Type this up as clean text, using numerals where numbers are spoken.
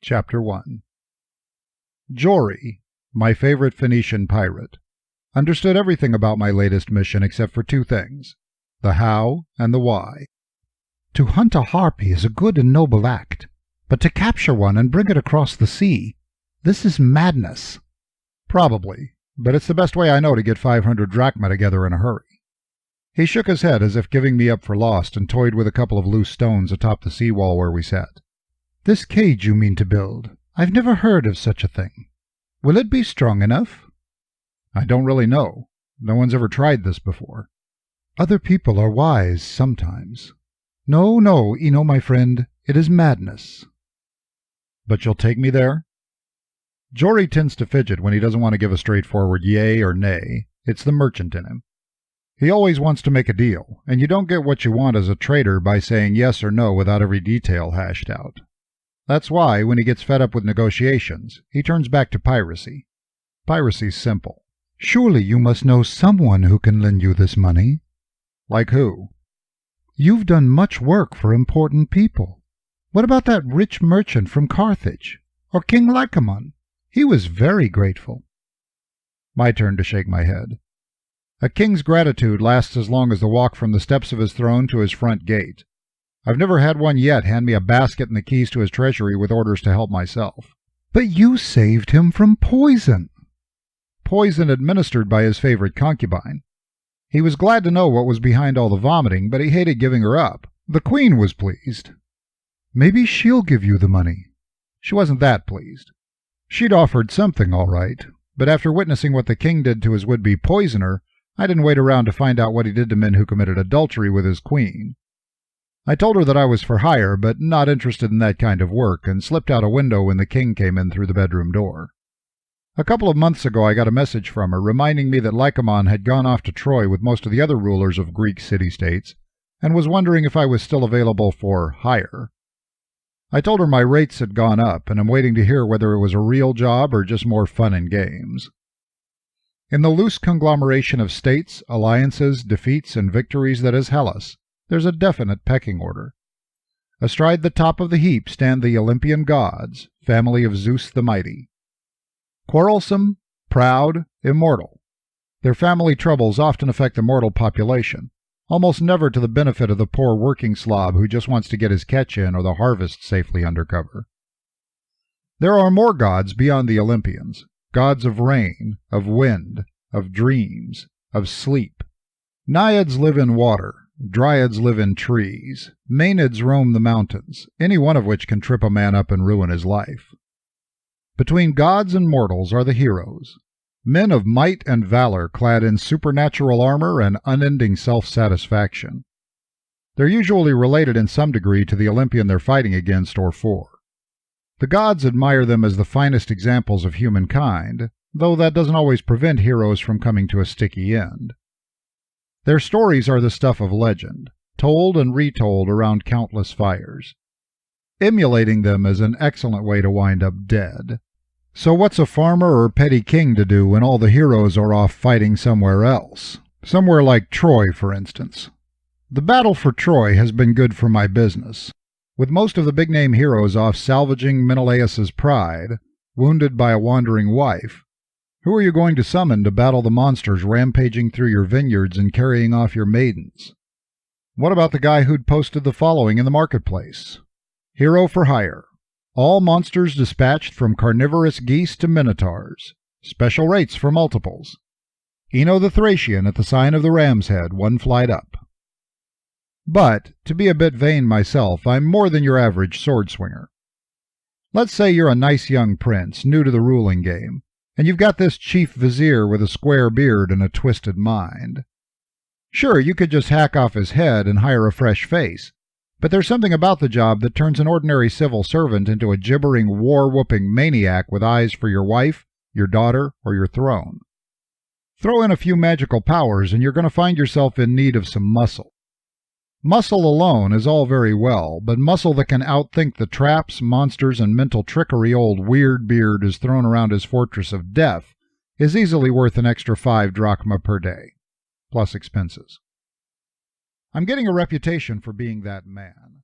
Chapter 1. Jory, my favorite Phoenician pirate, understood everything about my latest mission except for two things, the how and the why. To hunt a harpy is a good and noble act, but to capture one and bring it across the sea, this is madness. Probably, but it's the best way I know to get 500 drachma together in a hurry. He shook his head as if giving me up for lost and toyed with a couple of loose stones atop the seawall where we sat. This cage you mean to build? I've never heard of such a thing. Will it be strong enough? I don't really know. No one's ever tried this before. Other people are wise sometimes. No, Eno, my friend, it is madness. But you'll take me there? Jory tends to fidget when he doesn't want to give a straightforward yea or nay. It's the merchant in him. He always wants to make a deal, and you don't get what you want as a trader by saying yes or no without every detail hashed out. That's why, when he gets fed up with negotiations, he turns back to piracy. Piracy's simple. Surely you must know someone who can lend you this money. Like who? You've done much work for important people. What about that rich merchant from Carthage? Or King Lycamon? He was very grateful. My turn to shake my head. A king's gratitude lasts as long as the walk from the steps of his throne to his front gate. I've never had one yet hand me a basket and the keys to his treasury with orders to help myself. But you saved him from poison. Poison administered by his favorite concubine. He was glad to know what was behind all the vomiting, but he hated giving her up. The queen was pleased. Maybe she'll give you the money. She wasn't that pleased. She'd offered something, all right, but after witnessing what the king did to his would-be poisoner, I didn't wait around to find out what he did to men who committed adultery with his queen. I told her that I was for hire, but not interested in that kind of work, and slipped out a window when the king came in through the bedroom door. A couple of months ago I got a message from her reminding me that Lycamon had gone off to Troy with most of the other rulers of Greek city-states, and was wondering if I was still available for hire. I told her my rates had gone up, and I'm waiting to hear whether it was a real job or just more fun and games. In the loose conglomeration of states, alliances, defeats, and victories that is Hellas, there's a definite pecking order. Astride the top of the heap stand the Olympian gods, family of Zeus the Mighty. Quarrelsome, proud, immortal. Their family troubles often affect the mortal population, almost never to the benefit of the poor working slob who just wants to get his catch in or the harvest safely under cover. There are more gods beyond the Olympians, gods of rain, of wind, of dreams, of sleep. Naiads live in water, dryads live in trees, maenads roam the mountains, any one of which can trip a man up and ruin his life. Between gods and mortals are the heroes, men of might and valor clad in supernatural armor and unending self-satisfaction. They're usually related in some degree to the Olympian they're fighting against or for. The gods admire them as the finest examples of humankind, though that doesn't always prevent heroes from coming to a sticky end. Their stories are the stuff of legend, told and retold around countless fires. Emulating them is an excellent way to wind up dead. So what's a farmer or petty king to do when all the heroes are off fighting somewhere else? Somewhere like Troy, for instance. The battle for Troy has been good for my business. With most of the big-name heroes off salvaging Menelaus's pride, wounded by a wandering wife, who are you going to summon to battle the monsters rampaging through your vineyards and carrying off your maidens? What about the guy who'd posted the following in the marketplace? Hero for hire. All monsters dispatched from carnivorous geese to minotaurs. Special rates for multiples. Eno the Thracian at the sign of the Ram's Head, 1 flight up. But, to be a bit vain myself, I'm more than your average sword swinger. Let's say you're a nice young prince, new to the ruling game, and you've got this chief vizier with a square beard and a twisted mind. Sure, you could just hack off his head and hire a fresh face, but there's something about the job that turns an ordinary civil servant into a gibbering, war-whooping maniac with eyes for your wife, your daughter, or your throne. Throw in a few magical powers and you're going to find yourself in need of some muscle. Muscle alone is all very well, but muscle that can outthink the traps, monsters, and mental trickery old Weirdbeard has thrown around his fortress of death is easily worth an extra 5 drachma per day, plus expenses. I'm getting a reputation for being that man.